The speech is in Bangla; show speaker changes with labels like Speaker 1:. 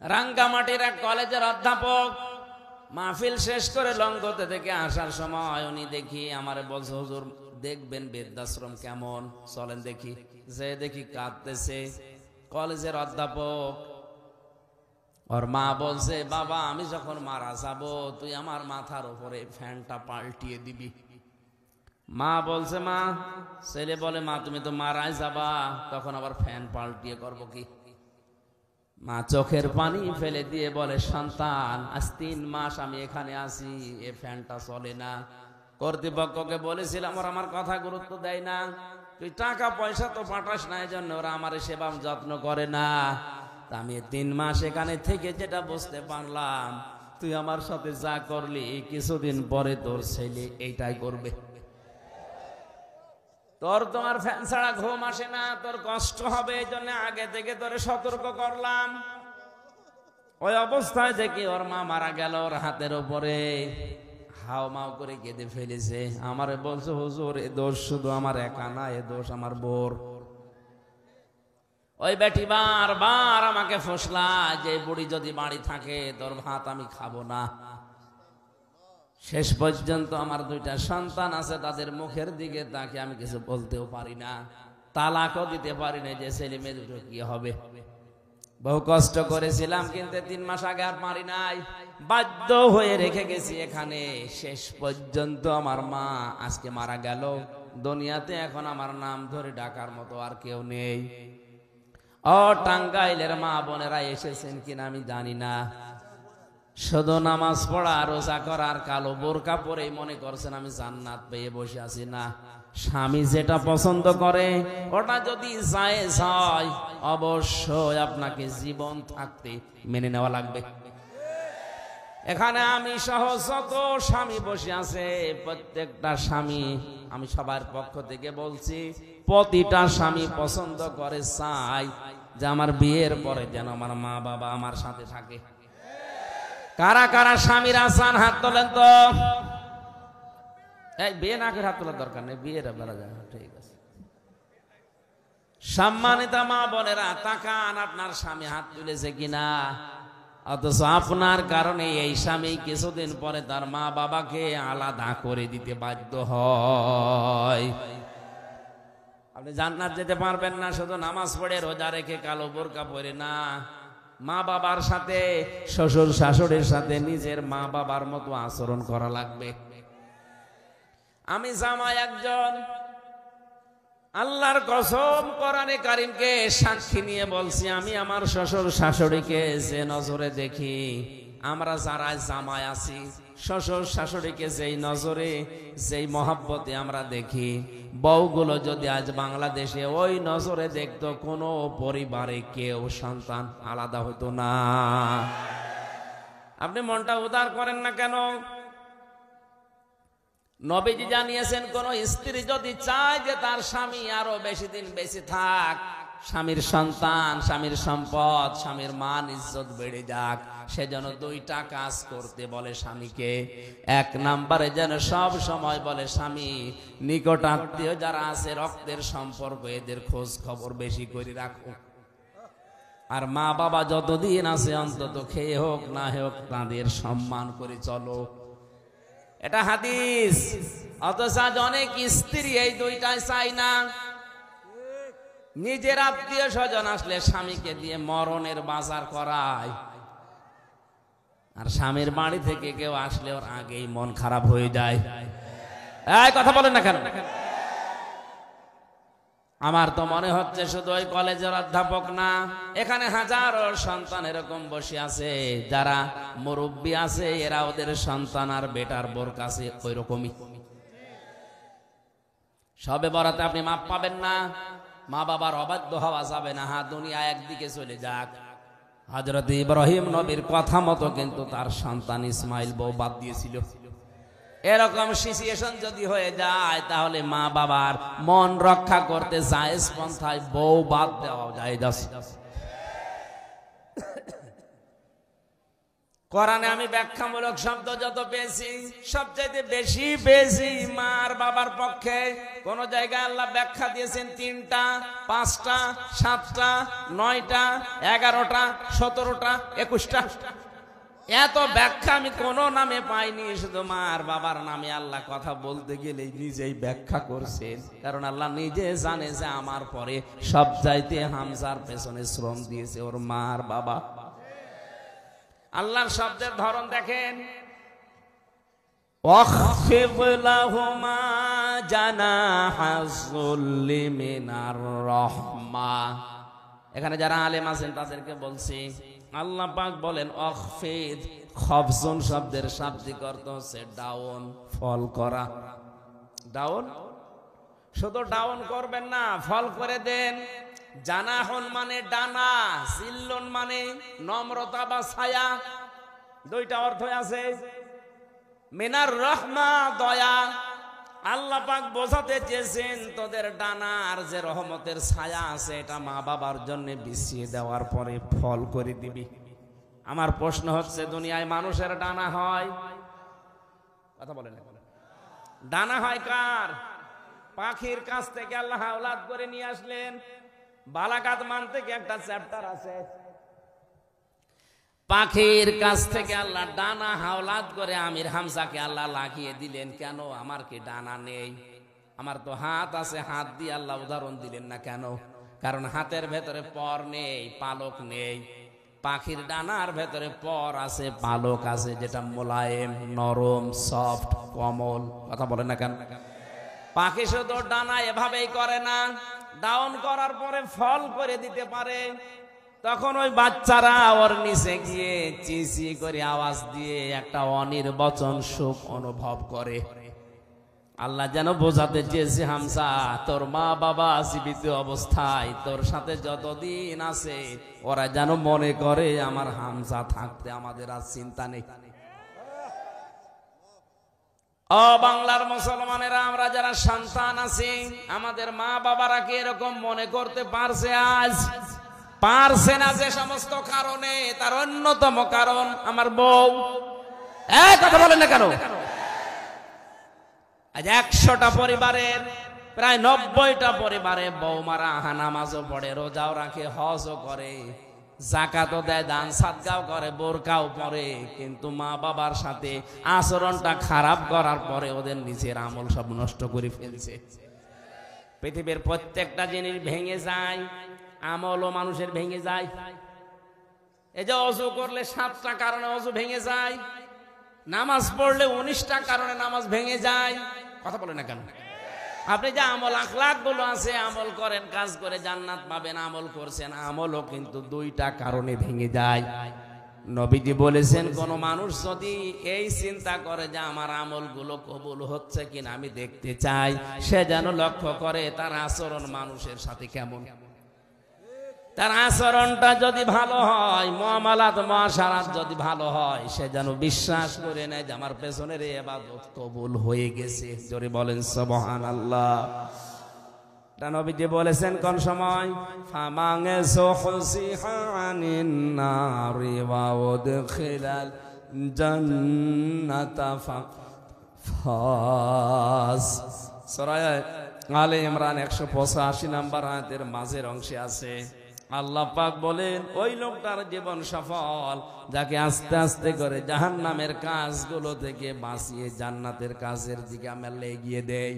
Speaker 1: রাঙ্গামাটির এক কলেজের অধ্যাপক মাহফিল শেষ করে লঙ্গতে থেকে আসার সময় উনি দেখি আমারে বলছে, হুজুর দেখবেন বৃদ্ধাশ্রম কেমন, চলেন দেখি। যে দেখি কাঁদতেছে কলেজের অধ্যাপক। ওর মা বলছে, বাবা আমি যখন মারা যাব তুই আমার মাথার উপরে ফ্যানটা পাল্টিয়ে দিবি। মা বলছে, মা ছেলে বলে, মা তুমি তো মারাই যাবা, তখন আবার ফ্যান পাল্টিয়ে করবো কি? মা চোখের পানি ফেলে দিয়ে বলে, সন্তান আজ 3 মাস আমি এখানে আছি, এ ফ্যানটা চলে না। কর্তৃপক্ষকে বলেছিলাম, ওরা আমার কথা গুরুত্ব দেয় না। তুই টাকা পয়সা তো পাঠাস না, এই জন্য ওরা আমার সেবা যত্ন করে না। আমি 3 মাস এখানে থেকে যেটা বুঝতে পারলাম, তুই আমার সাথে যা করলি কিছুদিন পরে তোর ছেলে এইটাই করবে। তোর তোমার ফ্যান ছাড়া ঘুম আসে না, তোর কষ্ট হবে, এই জন্য আগে থেকে তোরে সতর্ক করলাম। ওই অবস্থায় দেখি ওর মা মারা গেল, ওর হাতের উপরে হাও মাও করে কেঁদে ফেলেছে। আমারে বলছে, হুজুর এ দোষ শুধু আমার একা না, এ দোষ আমার বোর। ওই বেটি বারবার আমাকে ফসলা যে বুড়ি যদি বাড়ি থাকে তোর ভাত আমি খাবো না। শেষ পর্যন্ত আমার 2টা সন্তান আছে, তাদের মুখের দিকে তাকে আমি কিছু বলতেও পারি না, তালাকও দিতে পারি না যে ছেলে মেয়ে দুটো কি হবে। বহু কষ্ট করেছিলাম, কিন্তু 3 মাস আগে আর পারি নাই, বাধ্য হয়ে রেখে গেছি এখানে। শেষ পর্যন্ত আমার মা আজকে মারা গেল, দুনিয়াতে এখন আমার নাম ধরে ডাকার মতো আর কেউ নেই। ও টাঙ্গাইলের মা বোনেরা এসেছেন কিনা আমি জানি না, শুধু নামাজ পড়া রোজা করার কালো বোরকা পরে মনে করছেন আমি জান্নাত পেয়ে বসে আছি। না, স্বামী যেটা পছন্দ করে ওটা যদি জায়েজ হয় অবশ্যই আপনাকে জীবন থাকতে মেনে নেওয়া লাগবে। এখানে আমি সহ যত স্বামী বসে আছে, প্রত্যেকটা স্বামী, আমি সবার পক্ষ থেকে বলছি, প্রতিটা স্বামী পছন্দ করে, চাই যে আমার বিয়ের পরে যেন আমার মা বাবা আমার সাথে থাকে। কারা কারা স্বামীরা চান হাত তোলেন তো। এই বিয়ে না করে হাত তোলার দরকার নেই, বিয়েটা বেড়া যায়। ঠিক আছে, সম্মানিত মা বোনেরা তাকান, আপনার স্বামী হাত তুলেছে কিনা। অথচ আপনার কারণে এই স্বামী কিছুদিন পরে তার মা বাবাকে আলাদা করে দিতে বাধ্য হয়। আপনি জান্নাত যেতে পারবেন না শুধু নামাজ পড়ে রোজা রেখে কালো বোরকা পরে না, মা বাবার সাথে, শ্বশুর শাশুড়ির সাথে নিজের মা বাবার মতো আচরণ করা লাগবে। আমি জামাই একজন, আল্লাহর কসম কোরআনে কারীমকে সাক্ষী নিয়ে বলছি, আমি আমার শ্বশুর শাশুড়িকে যে নজরে দেখি, আমরা যারা জামাই আছি শ্বশুর শাশুড়িকে যেই নজরে যেই মহব্বতে আমরা দেখি, বউগুলো যদি আজ বাংলাদেশে ওই নজরে দেখতো, কোনো পরিবারে কেউ সন্তান আলাদা হতো না। আপনি মনটা উদার করেন না কেন? নবীজি জানিয়েছেন, কোন স্ত্রী যদি চায় যে তার স্বামী আরো বেশি দিন বেঁচে থাক, স্বামীর সন্তান, স্বামীর সম্পদ, স্বামীর মান ইজ্জত বেড়ে যাক, সেজন্য 2টা কাজ করতে বলে স্বামীকে। 1 নম্বরে যেন সব সময় বলে স্বামী, নিকট আত্মীয় যারা আছে, রক্তের সম্পর্ক, এদের খোঁজ খবর বেশি করে রাখো। আর মা বাবা যতদিন আছে অন্তত খেয়ে হোক না হোক তাদের সম্মান করে চলো, এটা হাদিস। অথচ আজ অনেক স্ত্রী এই 2টাই চাই না। নিজের আত্মীয় স্বজন আসলে স্বামীকে দিয়ে মরণের বাজার করায়, আর স্বামীর বাড়ি থেকে কেউ আসলে ওর আগেই মন খারাপ হয়ে যায়। এই কথা বলেন না কেন? আমার তো মনে হচ্ছে শুধু ওই কলেজের অধ্যাপক না, এখানে হাজারো সন্তান এরকম বসে আছে যারা মুরব্বী আছে, এরা ওদের সন্তান আর বেটার বোর কাছে ওই রকমই। সবে বরাতে আপনি মাপ পাবেন না, মা বাবার অবাধ্য হওয়া যাবে না। হ্যাঁ, দুনিয়া একদিকে চলে যাক, হযরত ইব্রাহিম নবীর কথা মতো কিন্তু তার সন্তান ইসমাইল বউ বাদ দিয়েছিল। এরকম সিচুয়েশন যদি হয়ে যায়, তাহলে মা বাবার মন রক্ষা করতে জায়েজ পন্থায় বউ বাদ দেওয়া যায়। কোরআনে আমি ব্যাখ্যামূলক শব্দ যত পেয়েছি সবচাইতে বেশি পেয়েছি মার বাবার পক্ষে। কোন জায়গায় আল্লাহ ব্যাখ্যা দিয়েছেন 3টা, 5টা, 7টা, 9টা, 11টা, 17টা, 21টা। এত ব্যাখ্যা আমি কোন নামে পাইনি, শুধু মার বাবার নামে আল্লাহ কথা বলতে গেলে নিজেই ব্যাখ্যা করছেন। কারণ আল্লাহ নিজে জানে যে আমার পরে সব চাইতে হামজার পেছনে শ্রম দিয়েছে ওর মার বাবা। আল্লাহর শব্দের ধরন দেখেন, ওয়াখফিদ লাহুমা জানাহাজ যুল্লি মিনার রাহমা। এখানে যারা আলেম আছেন তাদেরকে বলছি, আল্লাহ পাক বলেন ওয়াখফিদ, খফজুন শব্দের শাব্দিক অর্থ হচ্ছে ডাউন, ফল করা। ডাউন, শুধু ডাউন করবেন না, ফল করে দেন। জানাহন মানে ডানা, জিল্লুন মানে নম্রতা বা ছায়া, দুইটা অর্থ আছে। মিনার রহমা, দয়া। আল্লাহ পাক বোঝাতে চেয়েছেন তোদের ডানার যে রহমতের ছায়া আছে এটা মা বাবার জন্য বিছিয়ে দেওয়ার পরে ফল করে দিবি। আমার প্রশ্ন হচ্ছে, দুনিয়ায় মানুষের ডানা হয়? কথা বলেন, ডানা হয় কার? পাখির কাছ থেকে আল্লাহ আওলাদ করে নিয়ে আসলেন। বালাগাত মান থেকে একটা চ্যাপ্টার আছে, পাখির কাছ থেকে আল্লাহ ডানা হাওলাদ করে আমির হামজাকে আল্লাহ লাগিয়ে দিলেন। কেন? আমার কি ডানা নেই? আমার তো হাত আছে, হাত দিয়ে আল্লাহ উদাহরণ দিলেন না কেন? কারণ হাতের ভেতরে পর নেই, পালক নেই। পাখির ডানার ভেতরে পর আছে, পালক আছে, যেটা মোলায়েম, নরম, সফট, কোমল। কথা বলে না কেন? পাখি শুধু ডানা এভাবেই করে না, ডাউন করার পরে ফল করে দিতে পারে। তখন ওই বাচ্চারা ওর নিচে গিয়ে চিচি করে আওয়াজ দিয়ে একটা অনির্বচন সুখ অনুভব করে। আল্লাহ যেন বোঝাতে চেয়েছে, হামজা তোর মা বাবা জীবিত অবস্থায় তোর সাথে যতদিন আছে ওরা যেন মনে করে আমার হামজা থাকতে আমাদের আর চিন্তা নেই। ও বাংলার মুসলমানেরা, আমরা যারা সন্তান আছি আমাদের মা বাবারা কি এরকম মনে করতে পারছে? আজ পারছে না। যে সমস্ত কারণে, তার অন্যতম কারণ আমার বউ। কথা বলেন না কেন? আজ 100টা পরিবারের প্রায় 90টা পরিবারে বৌমারা নামাজও পড়ে, রোজাও রাখে, হজও করে, যাকাতও দেয়, দান সাদগাও করে, বোরকাও পরে, কিন্তু মা বাবার সাথে আচরণটা খারাপ করার পরে ওদের নিজের আমল সব নষ্ট করে ফেলছে। পৃথিবীর প্রত্যেকটা জিনিস ভেঙে যায়, আমলও মানুষের ভেঙে যায়। এই যে অজু করলে 7টা কারণে অজু ভেঙে যায়, নামাজ পড়লে 19টা কারণে নামাজ ভেঙে যায়। কথা বলে না কেন? আপনি যে আমল আখলাক গুলো আছে, আমল করেন, কাজ করে জান্নাত পাবেন, আমল করছেন, আমলও কিন্তু 2টা কারণে ভেঙে যায়। নবীজি বলেছেন, কোন মানুষ যদি এই চিন্তা করে যে আমার আমলগুলো কবুল হচ্ছে কিনা আমি দেখতে চাই, সে যেন লক্ষ্য করে তার আচরণ মানুষের সাথে কেমন। তার আচরণটা যদি ভালো হয়, মুআমালাত মুআশারাত যদি ভালো হয়, সে যেন বিশ্বাস করে নেয় যে আমার পেছনের এই ইবাদত কবুল হয়ে গেছে। জোরে বলেন সুবহানাল্লাহ। নবীজি বলেছেন কোন সময়? ফামাঙ্গে সুহসিহা আনিন নারি ওয়া উদখিলাল জান্নাতা ফাস। সূরা আলে ইমরান 185 নম্বর আয়াতের মাঝের অংশে আছে। আল্লাহ পাক বলেন, ওই লোকটার জীবন সফল যাকে আস্তে আস্তে করে জাহান্নামের কাজগুলো থেকে বাঁচিয়ে জান্নাতের কাজের দিকে আমরা এগিয়ে দেই।